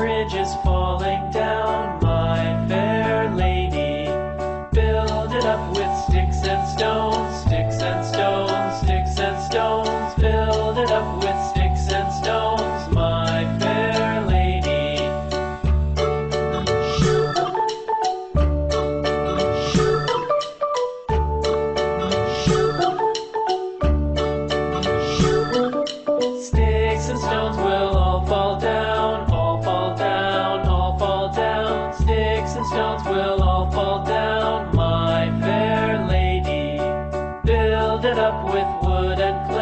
bridge is falling down, my fair lady. Build it up with sticks and stones, sticks and stones, sticks and stones. Build it up with sticks and stones, my fair lady. Sticks and stones will all fall down, all fall down, all fall down. Sticks and stones will all fall down, my fair lady. Build it up with wood and clay.